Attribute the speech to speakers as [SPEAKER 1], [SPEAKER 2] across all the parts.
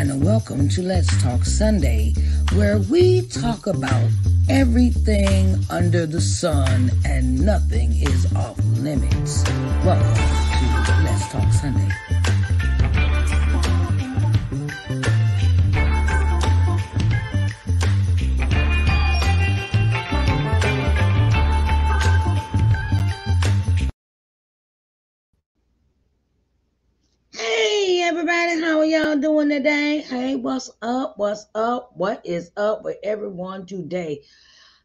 [SPEAKER 1] and welcome to Let's Talk Sunday, where we talk about everything under the sun and nothing is off limits. Welcome to Let's Talk Sunday. Everybody, how are y'all doing today? Hey, what's up? What's up? What is up with everyone today?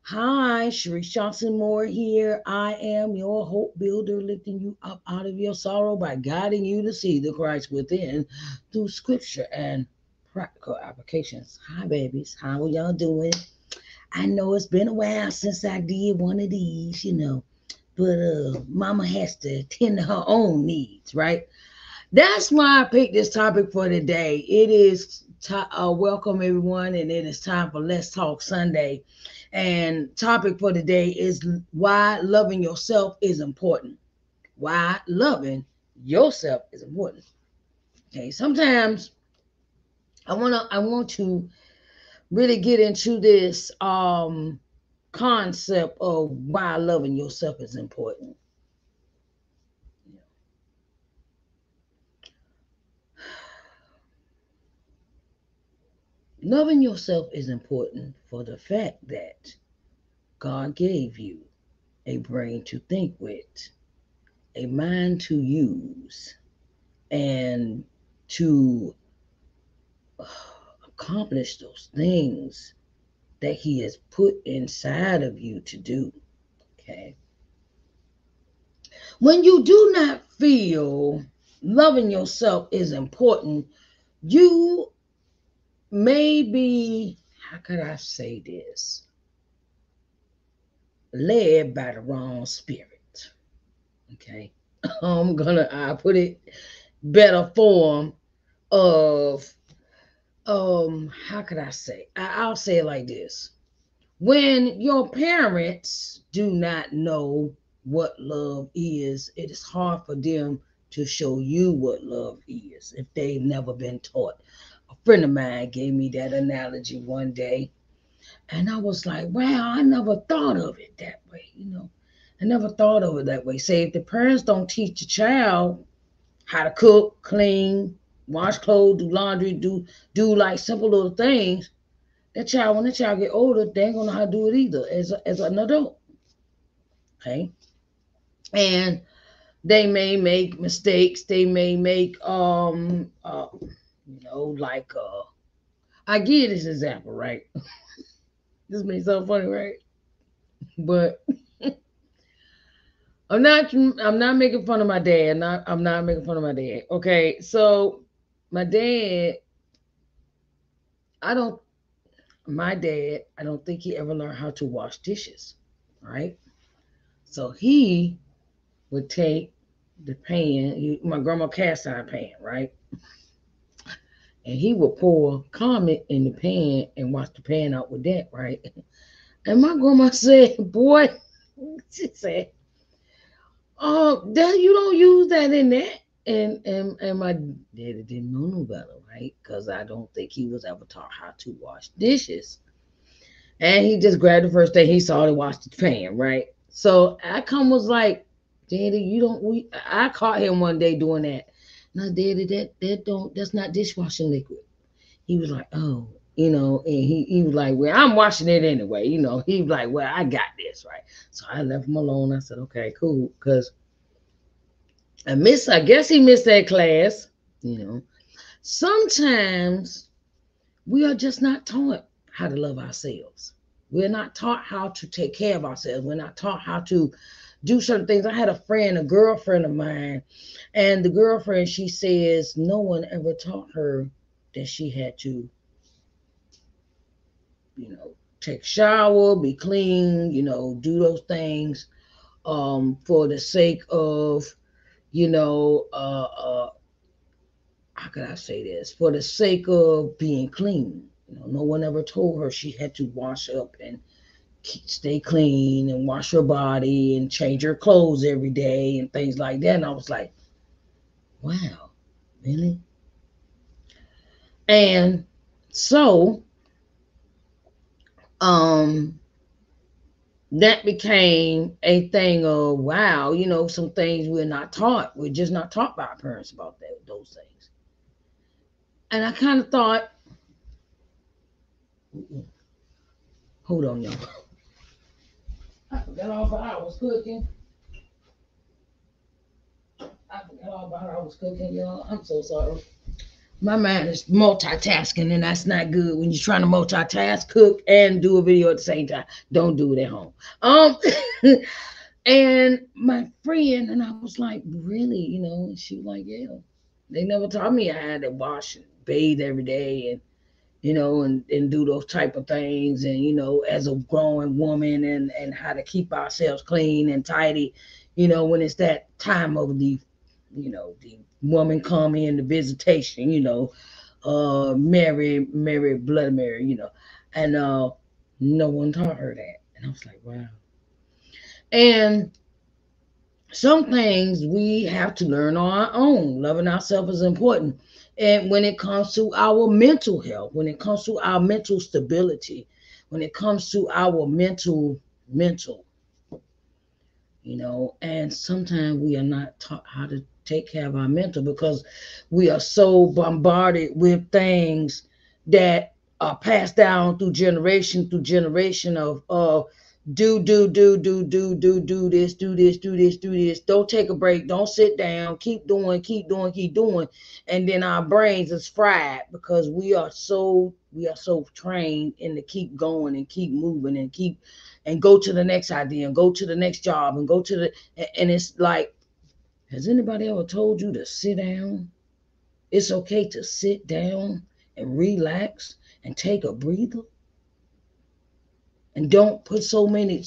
[SPEAKER 1] Hi, Sharice Johnson Moore here. I am your hope builder, lifting you up out of your sorrow by guiding you to see the Christ within through scripture and practical applications. Hi, babies. How are y'all doing? I know it's been a while since I did one of these, but mama has to tend to her own needs, right? That's why I picked this topic for today. It is welcome everyone, and it is time for Let's Talk Sunday. And topic for today is why loving yourself is important. Why loving yourself is important. Okay, sometimes I want to really get into this concept of why loving yourself is important. Loving yourself is important for the fact that God gave you a brain to think with, a mind to use, and to accomplish those things that He has put inside of you to do. Okay. When you do not feel loving yourself is important, you may be, how could I say this? Led by the wrong spirit. Okay. I put it better form of how could I say? I'll say it like this. When your parents do not know what love is, it is hard for them to show you what love is if they've never been taught. A friend of mine gave me that analogy one day, and I was like, wow, I never thought of it that way, I never thought of it that way. Say, if the parents don't teach the child how to cook, clean, wash clothes, do laundry, do like simple little things, when the child get older, they ain't gonna know how to do it either as an adult. Okay. And they may make mistakes. They may make I give this example, right? This may sound funny, right? But I'm not making fun of my dad. I'm not making fun of my dad. Okay. So my dad, I don't think he ever learned how to wash dishes. Right? So he would take the pan, my grandma cast iron pan, right? And he would pour Comet in the pan and wash the pan out with that, right? And my grandma said, boy, she said, oh, Dad, you don't use that in that. And my daddy didn't know no better, right? Because I don't think he was ever taught how to wash dishes. And he just grabbed the first thing he saw to wash the pan, right? So I was like, Daddy, I caught him one day doing that. No, Daddy, that's not dishwashing liquid. He was like, oh, and he was like, well, I'm washing it anyway. He was like, well, I got this, right? So I left him alone. I said, okay, cool. Because I guess he missed that class, Sometimes we are just not taught how to love ourselves. We're not taught how to take care of ourselves. We're not taught how to do certain things. I had a girlfriend of mine, and the girlfriend, she says no one ever taught her that she had to, take a shower, be clean, do those things for the sake of, how could I say this? For the sake of being clean. No one ever told her she had to wash up and stay clean and wash her body and change her clothes every day and things like that. And I was like, wow, really? And so um that became a thing of, wow, some things we're not taught. We're just not taught by our parents about those things. And I kind of thought, hold on, y'all. I forgot all about I was cooking. I forgot all about I was cooking, y'all. I'm so sorry. My mind is multitasking, and that's not good when you're trying to multitask, cook, and do a video at the same time. Don't do it at home. Um, and my friend and I was like, really, and she was like, yeah. They never taught me I had to wash and bathe every day, and do those type of things, and as a growing woman, and how to keep ourselves clean and tidy, when it's that time of the woman come in the visitation, Mary, Bloody Mary, and no one taught her that, and I was like, wow. And some things we have to learn on our own. Loving ourselves is important. And when it comes to our mental health, when it comes to our mental stability, when it comes to our mental, and sometimes we are not taught how to take care of our mental because we are so bombarded with things that are passed down through generation of do this, do this, do this, do this. Don't take a break. Don't sit down. Keep doing, keep doing, keep doing. And then our brains is fried because we are so trained in to keep going and keep moving and go to the next idea and go to the next job and go to and it's like, has anybody ever told you to sit down? It's okay to sit down and relax and take a breather, and don't put so many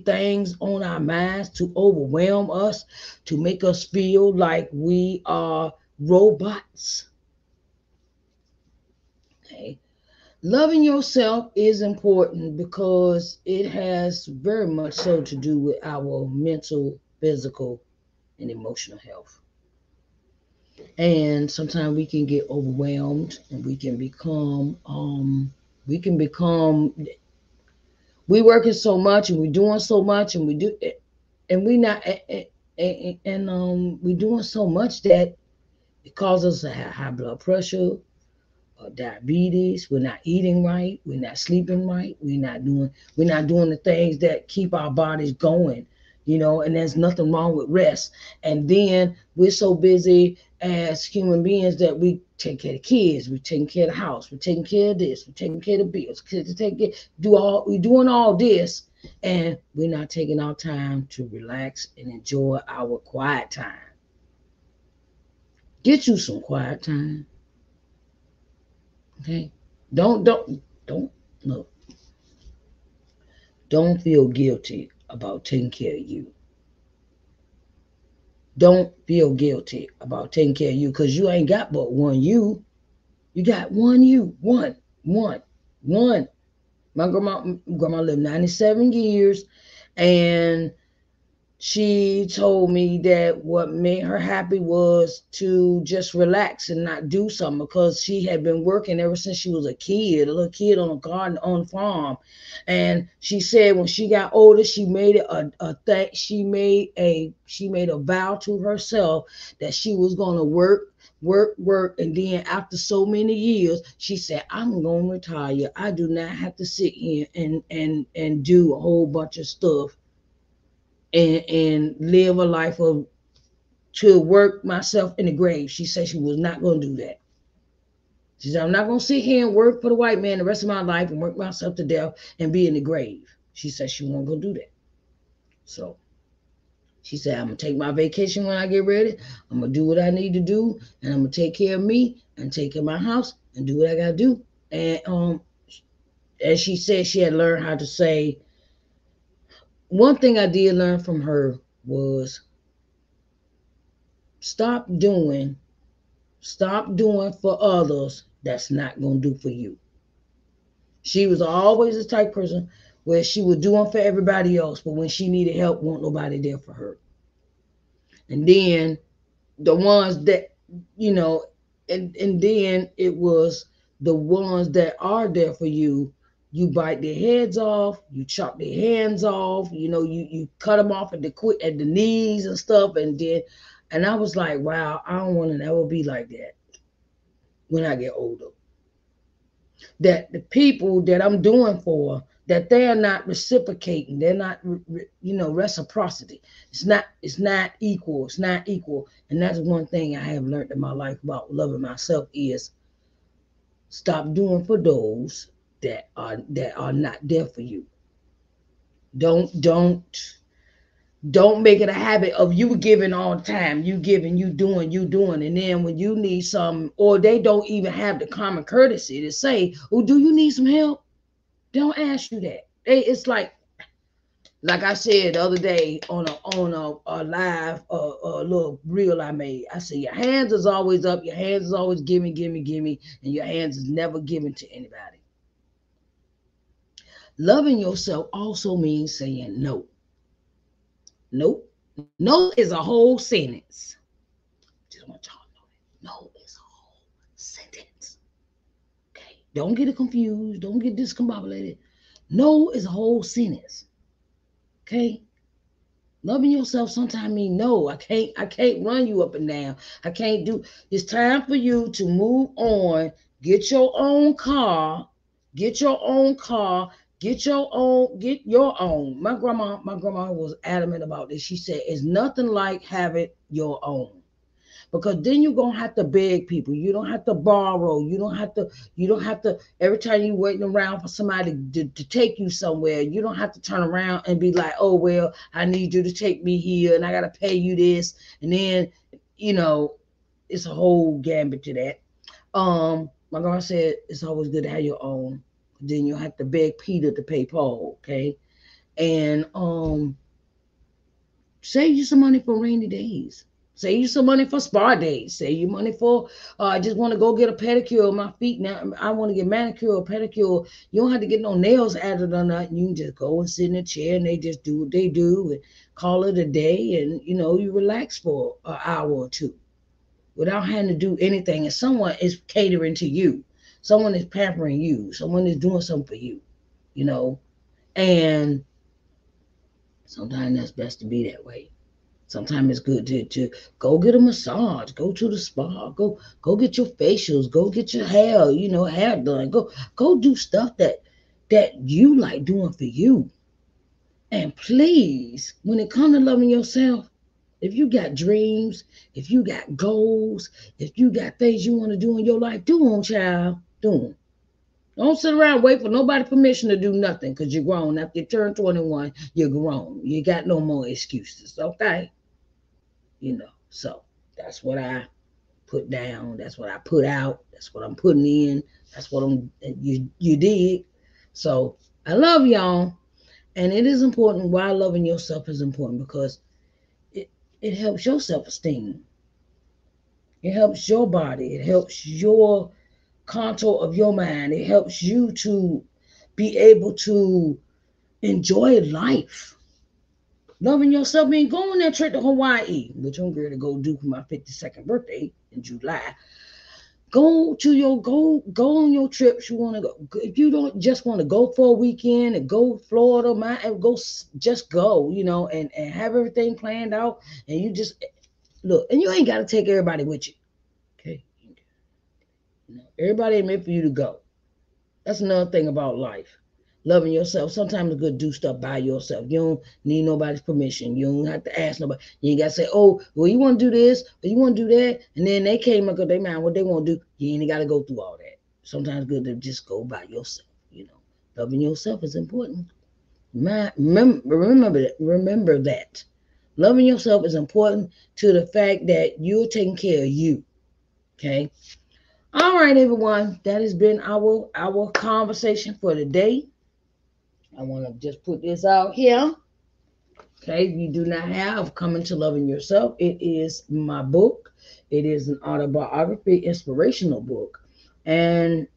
[SPEAKER 1] things on our minds to overwhelm us, to make us feel like we are robots. Okay. Loving yourself is important because it has very much so to do with our mental, physical, and emotional health. And sometimes we can get overwhelmed, and we can become we working so much, and we doing so much, and we do and we not and we doing so much that it causes us to have high blood pressure, diabetes. We're not eating right. We're not sleeping right. We're not doing the things that keep our bodies going. And there's nothing wrong with rest. And then we're so busy as human beings that we take care of kids, we're taking care of the house, we're taking care of this, we're taking care of the bills, we're doing all this, and we're not taking our time to relax and enjoy our quiet time. Get you some quiet time. Okay. Don't look. Don't feel guilty about taking care of you. Don't feel guilty about taking care of you because you ain't got but one you. You got one you. One. My grandma lived 97 years, and she told me that what made her happy was to just relax and not do something because she had been working ever since she was a little kid on a garden on a farm. And she said when she got older, she made it a thing. She made a vow to herself that she was gonna work, and then after so many years, she said, I'm gonna retire. I do not have to sit here and do a whole bunch of stuff and live a life of to work myself in the grave. She said she was not going to do that. She said, I'm not going to sit here and work for the white man the rest of my life and work myself to death and be in the grave. She said she wasn't going to do that. So she said, I'm going to take my vacation when I get ready. I'm going to do what I need to do, and I'm going to take care of me and take care of my house and do what I got to do. And as she said, she had learned how to say, one thing I did learn from her was stop doing Stop doing for others that's not going to do for you. She was always the type person where she was doing for everybody else, but when she needed help, wasn't nobody there for her. And then the ones that, you know, and then it was the ones that are there for you. You bite their heads off, you chop their hands off, you cut them off at the knees and stuff, and I was like, wow, I don't want to ever be like that when I get older. That the people that I'm doing for, that they are not reciprocating, they're not reciprocity. It's not equal. It's not equal. And that's one thing I have learned in my life about loving myself is stop doing for those that are not there for you. Don't make it a habit of you giving all the time, you giving, you doing, and then when you need some, or they don't even have the common courtesy to say, oh, do you need some help? They don't ask you that. It's like I said the other day on a live a little reel I made. I said your hands is always up, your hands is always gimme, gimme, gimme, and your hands is never given to anybody. Loving yourself also means saying no. Nope. No is a whole sentence. Just want y'all to know that. No is a whole sentence. Okay. Don't get it confused. Don't get discombobulated. No is a whole sentence. Okay. Loving yourself sometimes mean no. I can't run you up and down. I can't do. It's time for you to move on. Get your own car. Get your own car. Get your own. Get your own. My grandma was adamant about this. She said it's nothing like having your own. Because then you're gonna have to beg people. You don't have to borrow. You don't have to every time you're waiting around for somebody to take you somewhere, you don't have to turn around and be like, oh well, I need you to take me here and I gotta pay you this. And then, you know, it's a whole gambit to that. My grandma said it's always good to have your own. Then you'll have to beg Peter to pay Paul, okay? And save you some money for rainy days. Save you some money for spa days. Save you money for I just want to go get a pedicure on my feet now. I want to get manicure or pedicure. You don't have to get no nails added or nothing. You can just go and sit in a chair and they just do what they do and call it a day, and you relax for an hour or two without having to do anything. And someone is catering to you. Someone is pampering you. Someone is doing something for you, you know. And sometimes that's best to be that way. Sometimes it's good to go get a massage, go to the spa, go get your facials, go get your hair done, go do stuff that you like doing for you. And please, when it comes to loving yourself, if you got dreams, if you got goals, if you got things you want to do in your life, do them, child. Do them. Don't sit around and wait for nobody permission to do nothing because you're grown. After you turn 21, you're grown. You got no more excuses, okay? So that's what I put down. That's what I put out. That's what I'm putting in. That's what you did. So I love y'all, and it is important. Why loving yourself is important because it helps your self-esteem. It helps your body. It helps your contour of your mind. It helps you to be able to enjoy life. Loving yourself means going on that trip to Hawaii, which I'm going to go do for my 52nd birthday in July. Go on your trips you want to go. If you don't just want to go for a weekend and go Florida, go just go, and have everything planned out. And you just look, and you ain't got to take everybody with you. Okay, everybody ain't meant for you to go. That's another thing about life. Loving yourself. Sometimes it's good to do stuff by yourself. You don't need nobody's permission. You don't have to ask nobody. You ain't got to say, oh, well, you want to do this, or you want to do that. And then they came up with their mind what they want to do. You ain't got to go through all that. Sometimes it's good to just go by yourself. Loving yourself is important. Remember that. Loving yourself is important to the fact that you're taking care of you. Okay? All right, everyone. That has been our conversation for today. I want to just put this out here. Okay, you do not have Coming to Loving Yourself. It is my book. It is an autobiography, inspirational book. And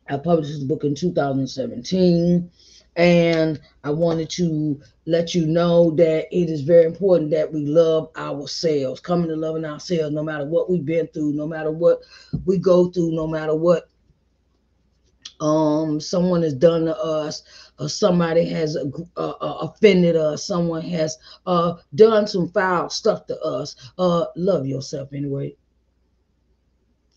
[SPEAKER 1] I published this book in 2017. And I wanted to let you know that it is very important that we love ourselves, coming to loving ourselves, no matter what we've been through, no matter what we go through, no matter what someone has done to us, or somebody has offended us, someone has done some foul stuff to us. Love yourself anyway.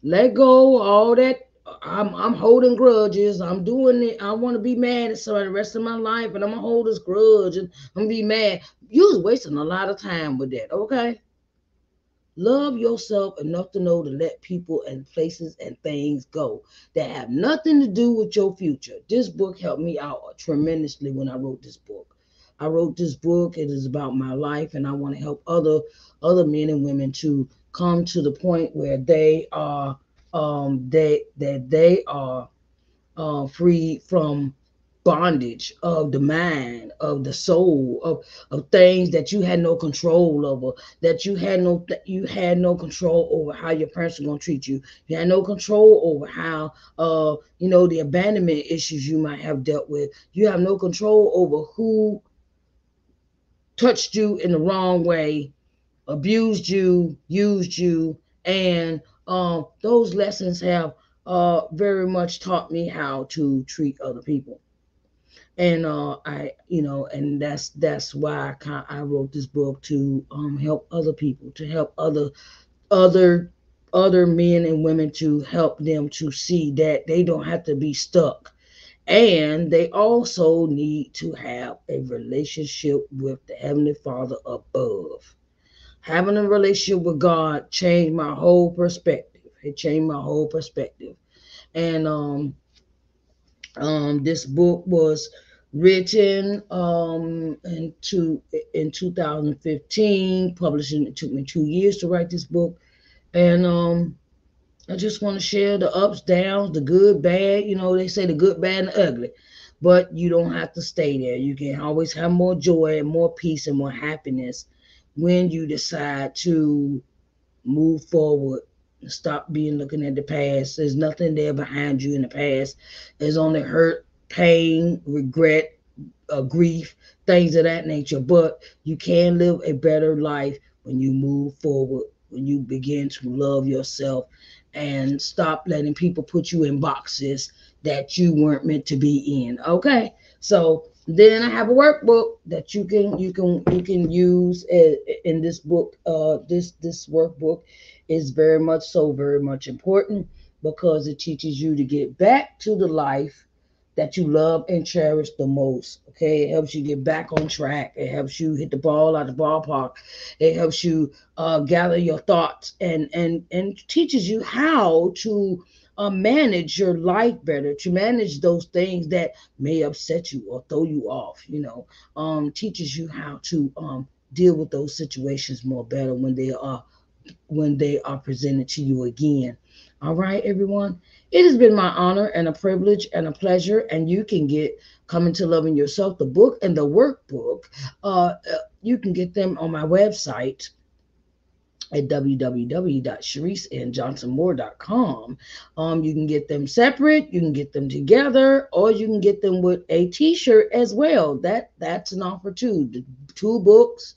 [SPEAKER 1] Let go all that. I'm holding grudges. I'm doing it. I want to be mad at somebody the rest of my life, and I'm gonna hold this grudge and I'm gonna be mad. You was wasting a lot of time with that. Okay. Love yourself enough to know to let people and places and things go that have nothing to do with your future. This book helped me out tremendously when I wrote this book. I wrote this book. It is about my life, and I want to help other men and women to come to the point where they are they are free from bondage of the mind, of the soul, of things that you had no control over, that you had no control over how your parents were gonna treat you. You had no control over how the abandonment issues you might have dealt with. You have no control over who touched you in the wrong way, abused you, used you, and those lessons have very much taught me how to treat other people. And and that's why I wrote this book to help other people, to help other other men and women, to help them to see that they don't have to be stuck, and they also need to have a relationship with the Heavenly Father above. Having a relationship with God changed my whole perspective. It changed my whole perspective. And this book was written in 2015. Publishing, it took me 2 years to write this book, and I just want to share the ups, downs, the good, bad. They say the good, bad, and the ugly, but you don't have to stay there. You can always have more joy and more peace and more happiness when you decide to move forward. Stop being looking at the past. There's nothing there behind you in the past. There's only hurt, pain, regret, grief, things of that nature. But you can live a better life when you move forward, when you begin to love yourself and stop letting people put you in boxes that you weren't meant to be in. Okay, so then I have a workbook that you can use in this book. This workbook is very much important because it teaches you to get back to the life that you love and cherish the most. Okay, it helps you get back on track. It helps you hit the ball out the ballpark. It helps you gather your thoughts and teaches you how to manage your life better, to manage those things that may upset you or throw you off. Teaches you how to deal with those situations more better when they are presented to you again. All right, everyone. It has been my honor and a privilege and a pleasure. And you can get Coming to Loving Yourself, the book and the workbook. You can get them on my website at www.sharicenjohnsonmoore.com. You can get them separate, you can get them together, or you can get them with a t-shirt as well. That's an offer too. The two books,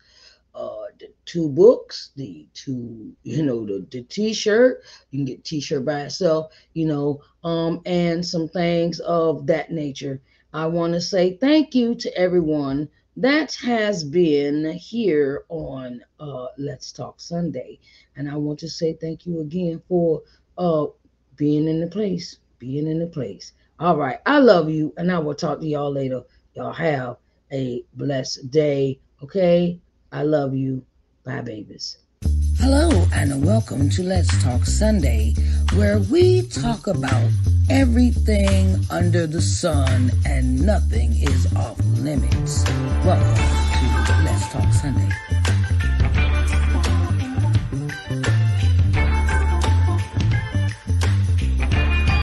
[SPEAKER 1] the t-shirt. You can get t-shirt by itself, and some things of that nature. I want to say thank you to everyone that has been here on Let's Talk Sunday. And I want to say thank you again for being in the place. All right, I love you, and I will talk to y'all later. Y'all have a blessed day. Okay, I love you. Bye, babies. Hello, and welcome to Let's Talk Sunday, where we talk about everything under the sun and nothing is off limits. Welcome.